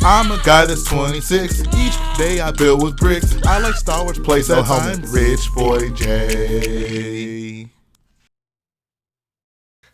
I'm a guy that's 26. Each day I build with bricks. I like Star Wars playset. I'm Rich Boy J.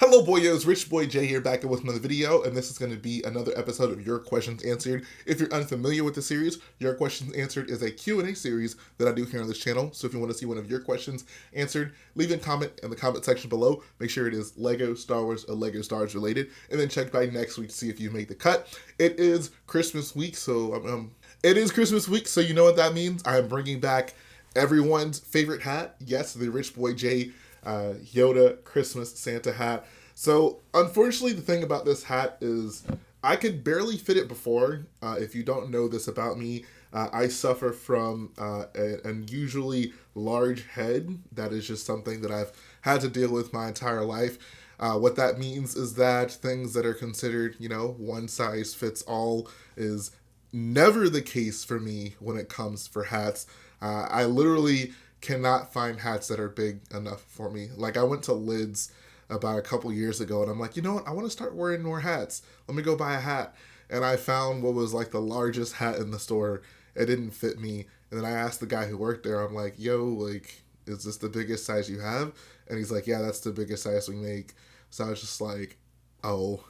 Hello boyos, Rich Boy J here, back with another video, and this is going to be another episode of Your Questions Answered. If you're unfamiliar with the series, Your Questions Answered is a Q&A series that I do here on this channel, so if you want to see one of your questions answered, leave a comment in the comment section below. Make sure it is Lego, Star Wars, or Lego Star Wars related, and then check back next week to see if you make the cut. It is Christmas week, so you know what that means. I am bringing back everyone's favorite hat. Yes, the Rich Boy J Yoda Christmas Santa hat. So unfortunately, the thing about this hat is I could barely fit it before. If you don't know this about me, I suffer from an unusually large head. That is just something that I've had to deal with my entire life. What that means is that things that are considered, one size fits all is never the case for me when it comes for hats. I literally cannot find hats that are big enough for me. Like, I went to Lids about a couple years ago and I'm like, you know what? I want to start wearing more hats. Let me go buy a hat. And I found what was like the largest hat in the store. It didn't fit me. And then I asked the guy who worked there, I'm like, yo, like, is this the biggest size you have? And he's like, yeah, that's the biggest size we make. So I was just like, oh,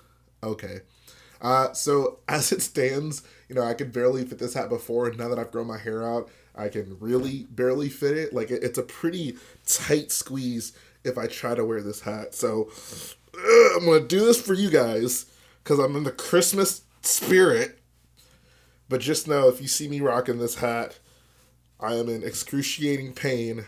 okay. So as it stands, I could barely fit this hat before. Now that I've grown my hair out, I can really barely fit it. Like, it's a pretty tight squeeze if I try to wear this hat. So I'm going to do this for you guys because I'm in the Christmas spirit. But just know, if you see me rocking this hat, I am in excruciating pain,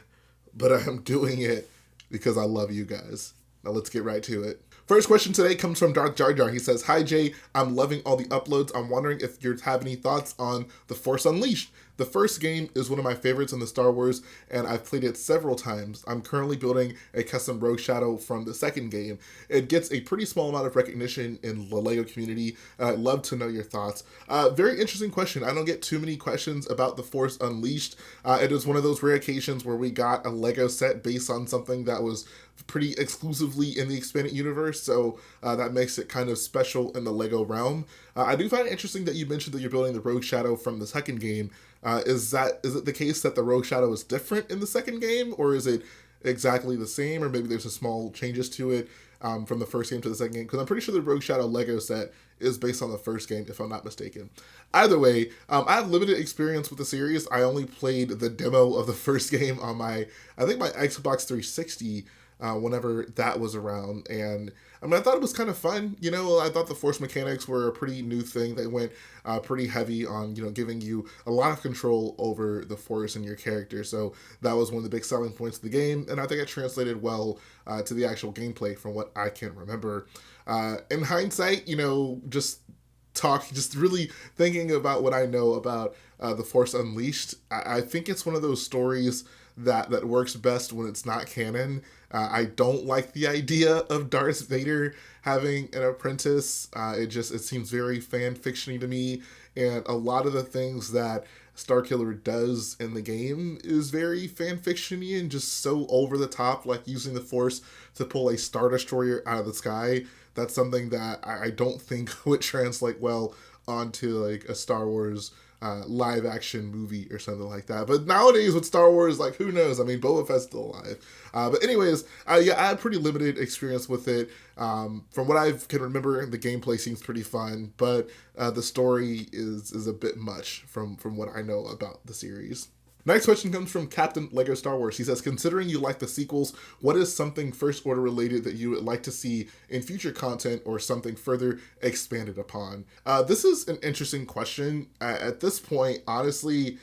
but I am doing it because I love you guys. Now let's get right to it. First question today comes from Dark Jar Jar. He says, "Hi Jay, I'm loving all the uploads. I'm wondering if you have any thoughts on The Force Unleashed. The first game is one of my favorites in the Star Wars, and I've played it several times. I'm currently building a custom Rogue Shadow from the second game. It gets a pretty small amount of recognition in the LEGO community, and I'd love to know your thoughts." Very interesting question. I don't get too many questions about The Force Unleashed. It is one of those rare occasions where we got a LEGO set based on something that was pretty exclusively in the expanded universe, so that makes it kind of special in the LEGO realm. I do find it interesting that you mentioned that you're building the Rogue Shadow from the second game. Is it the case that the Rogue Shadow is different in the second game, or is it exactly the same, or maybe there's a small changes to it from the first game to the second game? Because I'm pretty sure the Rogue Shadow LEGO set is based on the first game, if I'm not mistaken. Either way, I have limited experience with the series. I only played the demo of the first game on my Xbox 360 whenever that was around, and I thought it was kind of fun. I thought the Force mechanics were a pretty new thing. They went pretty heavy on giving you a lot of control over the Force and your character, so that was one of the big selling points of the game, and I think it translated well to the actual gameplay from what I can remember. In hindsight, just really thinking about what I know about The Force Unleashed, I think it's one of those stories that works best when it's not canon. I don't like the idea of Darth Vader having an apprentice. It seems very fan fictiony to me, and a lot of the things that Starkiller does in the game is very fan fictiony and just so over the top, like using the Force to pull a Star Destroyer out of the sky. That's something that I don't think would translate well onto like a Star Wars live action movie or something like that. But nowadays with Star Wars, like, who knows? Boba Fett's still alive. But anyways, I had pretty limited experience with it. From what I can remember, the gameplay seems pretty fun, but the story is a bit much from what I know about the series. Next question comes from Captain Lego Star Wars. He says, "Considering you like the sequels, what is something First Order related that you would like to see in future content or something further expanded upon?" This is an interesting question. At this point, honestly,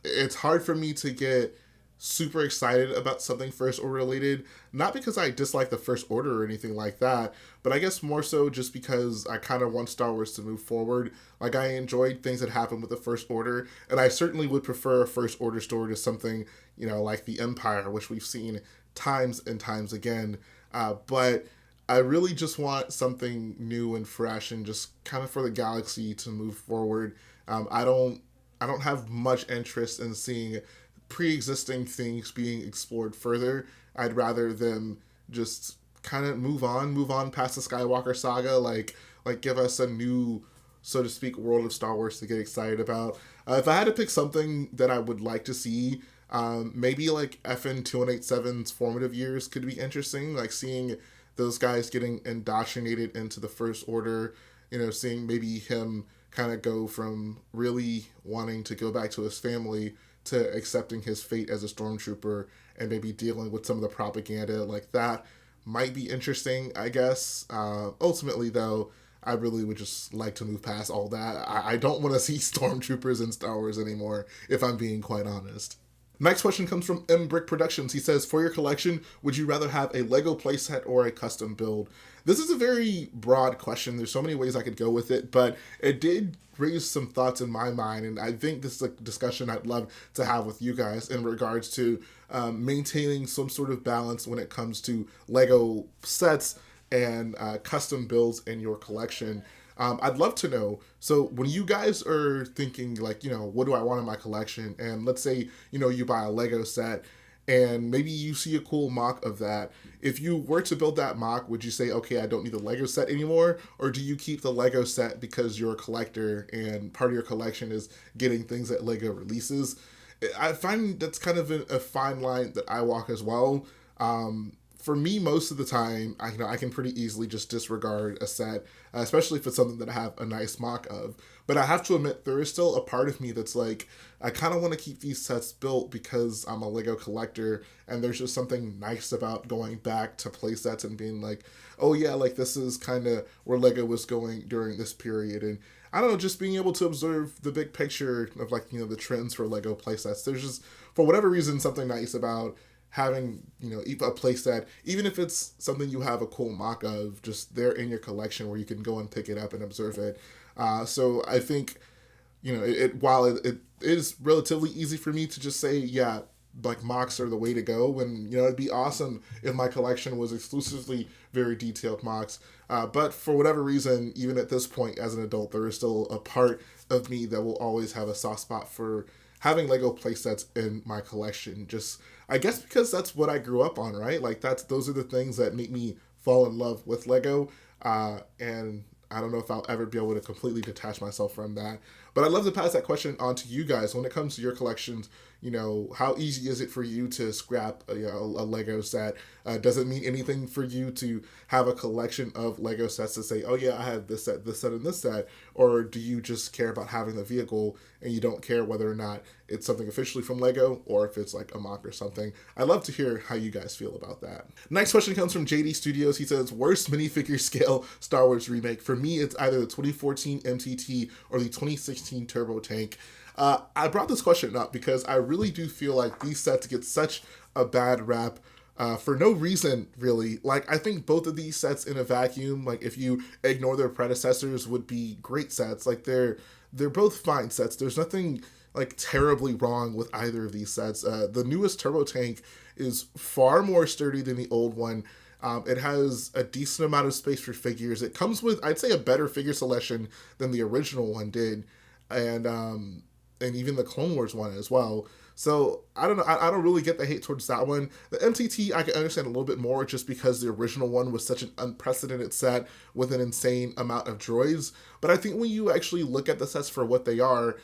it's hard for me to get super excited about something First Order related, not because I dislike the First Order or anything like that, but I guess more so just because I kind of want Star Wars to move forward. Like, I enjoyed things that happened with the First Order, and I certainly would prefer a First Order story to something, like the Empire, which we've seen times and times again. But I really just want something new and fresh and just kind of for the galaxy to move forward. I don't have much interest in seeing pre-existing things being explored further. I'd rather them just kind of move on past the Skywalker saga, like give us a new so to speak, world of Star Wars to get excited about. If I had to pick something that I would like to see, maybe like FN 2187's formative years could be interesting, like seeing those guys getting indoctrinated into the First Order, seeing maybe him kind of go from really wanting to go back to his family to accepting his fate as a stormtrooper and maybe dealing with some of the propaganda like that might be interesting, I guess. Ultimately, though, I really would just like to move past all that. I don't want to see stormtroopers in Star Wars anymore, if I'm being quite honest. Next question comes from M Brick Productions. He says, for your collection, would you rather have a Lego playset or a custom build? This is a very broad question. There's so many ways I could go with it, but it did raise some thoughts in my mind, and I think this is a discussion I'd love to have with you guys in regards to maintaining some sort of balance when it comes to Lego sets and custom builds in your collection. I'd love to know. So when you guys are thinking like, what do I want in my collection? And let's say, you buy a Lego set and maybe you see a cool mock of that. If you were to build that mock, would you say, okay, I don't need the Lego set anymore? Or do you keep the Lego set because you're a collector and part of your collection is getting things that Lego releases? I find that's kind of a fine line that I walk as well. For me, most of the time, I can pretty easily just disregard a set, especially if it's something that I have a nice mock of. But I have to admit, there is still a part of me that's like, I kind of want to keep these sets built because I'm a Lego collector, and there's just something nice about going back to play sets and being like, oh yeah, like this is kind of where Lego was going during this period. And I don't know, just being able to observe the big picture of like, the trends for Lego playsets. There's just, for whatever reason, something nice about having, a playset, even if it's something you have a cool mock of, just there in your collection where you can go and pick it up and observe it. So I think, while it is relatively easy for me to just say, yeah, like mocks are the way to go, and it'd be awesome if my collection was exclusively very detailed mocks. But for whatever reason, even at this point as an adult, there is still a part of me that will always have a soft spot for having Lego playsets in my collection. Just, I guess because that's what I grew up on, right? Like those are the things that make me fall in love with Lego. And I don't know if I'll ever be able to completely detach myself from that. But I'd love to pass that question on to you guys. When it comes to your collections, how easy is it for you to scrap a Lego set? Does it mean anything for you to have a collection of Lego sets to say, oh yeah, I have this set, and this set? Or do you just care about having the vehicle and you don't care whether or not it's something officially from Lego or if it's like a mock or something? I'd love to hear how you guys feel about that. Next question comes from JD Studios. He says, worst minifigure scale Star Wars remake. For me, it's either the 2014 MTT or the 2016 Turbo Tank. I brought this question up because I really do feel like these sets get such a bad rap for no reason, really. Like, I think both of these sets in a vacuum, like if you ignore their predecessors, would be great sets. Like they're both fine sets. There's nothing like terribly wrong with either of these sets. The newest Turbo Tank is far more sturdy than the old one. It has a decent amount of space for figures. It comes with, I'd say, a better figure selection than the original one did, and even the Clone Wars one as well. So I don't know. I don't really get the hate towards that one. The MTT I can understand a little bit more just because the original one was such an unprecedented set with an insane amount of droids. But I think when you actually look at the sets for what they are,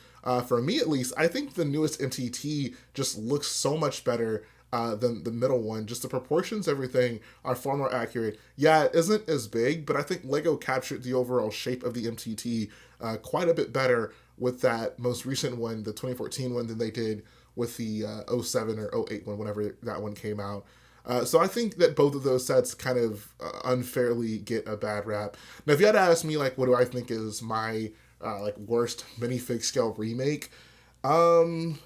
for me at least, I think the newest MTT just looks so much better than the middle one. Just the proportions, everything are far more accurate. Yeah, it isn't as big, but I think Lego captured the overall shape of the MTT quite a bit better with that most recent one, the 2014 one, than they did with the 07 or 08 one, whenever that one came out. So I think that both of those sets kind of unfairly get a bad rap. Now, if you had to ask me, like, what do I think is my like worst minifig scale remake? Honestly,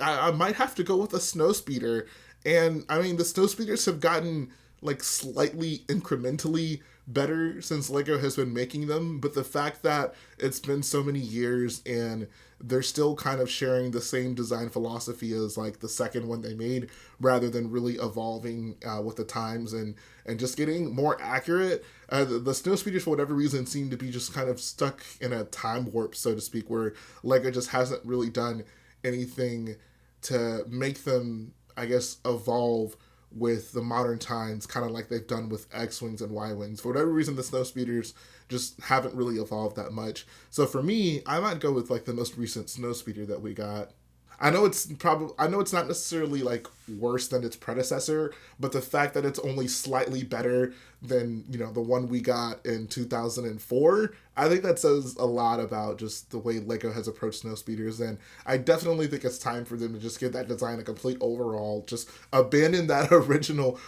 I might have to go with a Snowspeeder. And I mean, the Snowspeeders have gotten like slightly incrementally better since Lego has been making them, but the fact that it's been so many years and they're still kind of sharing the same design philosophy as like the second one they made, rather than really evolving with the times and just getting more accurate. The Snow Speeders, for whatever reason, seem to be just kind of stuck in a time warp, so to speak, where Lego just hasn't really done anything to make them, I guess, evolve with the modern times, kind of like they've done with X-Wings and Y-Wings. For whatever reason, the Snow Speeders just haven't really evolved that much. So for me, I might go with like the most recent Snowspeeder that we got. I know it's not necessarily like worse than its predecessor, but the fact that it's only slightly better than, you know, the one we got in 2004, I think that says a lot about just the way Lego has approached snow speeders. And I definitely think it's time for them to just give that design a complete overhaul, just abandon that original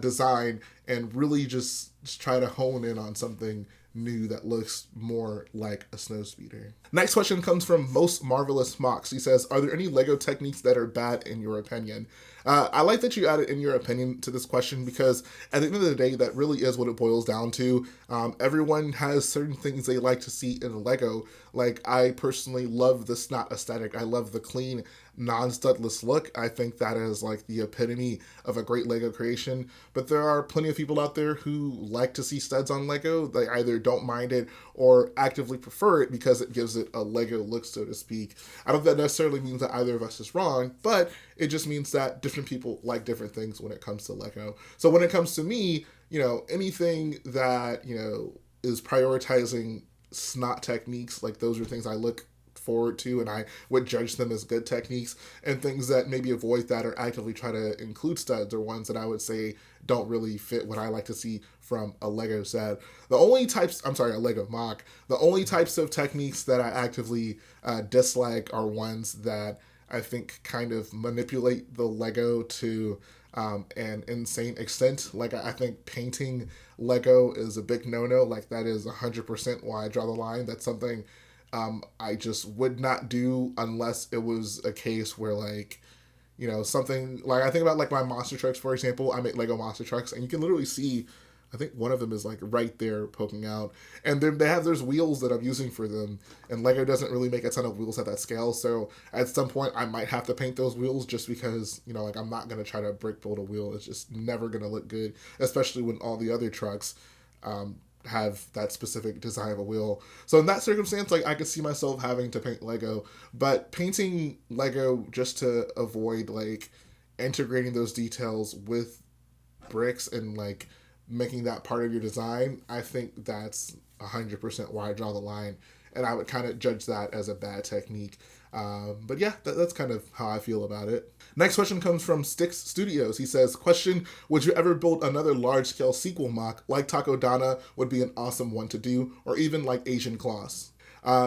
design and really just try to hone in on something new that looks more like a snow speeder. Next question comes from Most Marvelous Mox. He says, are there any Lego techniques that are bad in your opinion? I like that you added in your opinion to this question, because at the end of the day, that really is what it boils down to. Everyone has certain things they like to see in Lego. Like, I personally love the snot aesthetic. I love the clean, non-studless look. I think that is like the epitome of a great Lego creation. But there are plenty of people out there who like to see studs on Lego. They either don't mind it or actively prefer it because it gives it a Lego look, so to speak. I don't think that necessarily means that either of us is wrong, but it just means that different people like different things when it comes to Lego. So when it comes to me, you know, anything that, you know, is prioritizing snot techniques, like those are things I look forward to and I would judge them as good techniques, and things that maybe avoid that or actively try to include studs are ones that I would say don't really fit what I like to see from a Lego set. A Lego mock. The only types of techniques that I actively dislike are ones that I think kind of manipulate the Lego to an insane extent. Like, I think painting Lego is a big no-no. Like, that is 100% why I draw the line. That's something I just would not do unless it was a case where, like, you know, something like, I think about like my monster trucks, for example. I make Lego monster trucks, and you can literally see, I think one of them is like right there poking out, and then there's wheels that I'm using for them, and Lego doesn't really make a ton of wheels at that scale. So at some point I might have to paint those wheels, just because, you know, like, I'm not going to try to brick build a wheel. It's just never going to look good, especially when all the other trucks have that specific design of a wheel. So in that circumstance, like, I could see myself having to paint Lego, but painting Lego just to avoid like integrating those details with bricks and like making that part of your design, I think that's 100% where I draw the line, and I would kind of judge that as a bad technique. But yeah, that's kind of how I feel about it. Next question comes from Styx Studios. He says, question, would you ever build another large-scale sequel mock like Takodana would be an awesome one to do, or even like Asian Claws?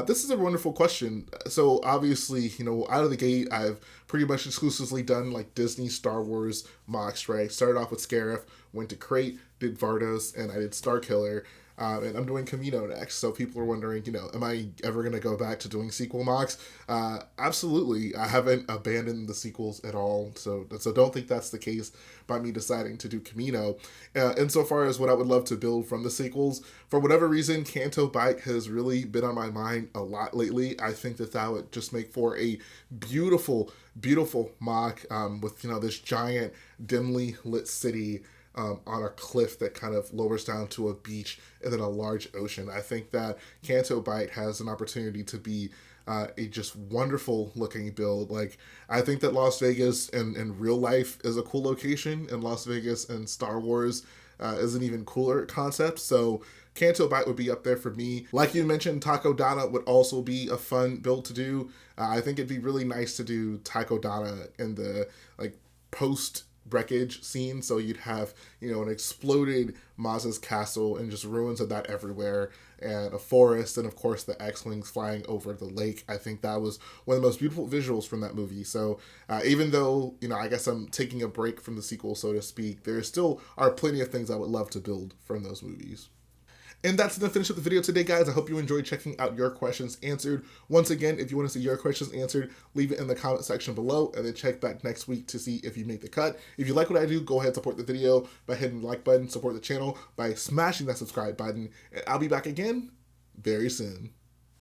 This is a wonderful question. So obviously, you know, out of the gate, I've pretty much exclusively done like Disney Star Wars mocks, right? Started off with Scarif, went to Crate, did Vardos, and I did Starkiller. And I'm doing Camino next. So people are wondering, you know, am I ever going to go back to doing sequel mocks? Absolutely. I haven't abandoned the sequels at all. So don't think that's the case by me deciding to do Camino. Insofar as what I would love to build from the sequels, for whatever reason, Canto Bike has really been on my mind a lot lately. I think that would just make for a beautiful, beautiful mock with, you know, this giant, dimly lit city on a cliff that kind of lowers down to a beach and then a large ocean. I think that Canto Bight has an opportunity to be a just wonderful looking build. Like, I think that Las Vegas in real life is a cool location, and Las Vegas in Star Wars is an even cooler concept. So Canto Bight would be up there for me. Like you mentioned, Takodana would also be a fun build to do. I think it'd be really nice to do Takodana in the like post wreckage scene, so you'd have, you know, an exploded Maz's castle and just ruins of that everywhere, and a forest, and of course the X-Wings flying over the lake. I think that was one of the most beautiful visuals from that movie. So even though, you know, I guess I'm taking a break from the sequel, so to speak, there still are plenty of things I would love to build from those movies. And that's the finish of the video today, guys. I hope you enjoyed checking out your questions answered. Once again, if you want to see your questions answered, leave it in the comment section below, and then check back next week to see if you make the cut. If you like what I do, go ahead and support the video by hitting the like button, support the channel by smashing that subscribe button, and I'll be back again very soon.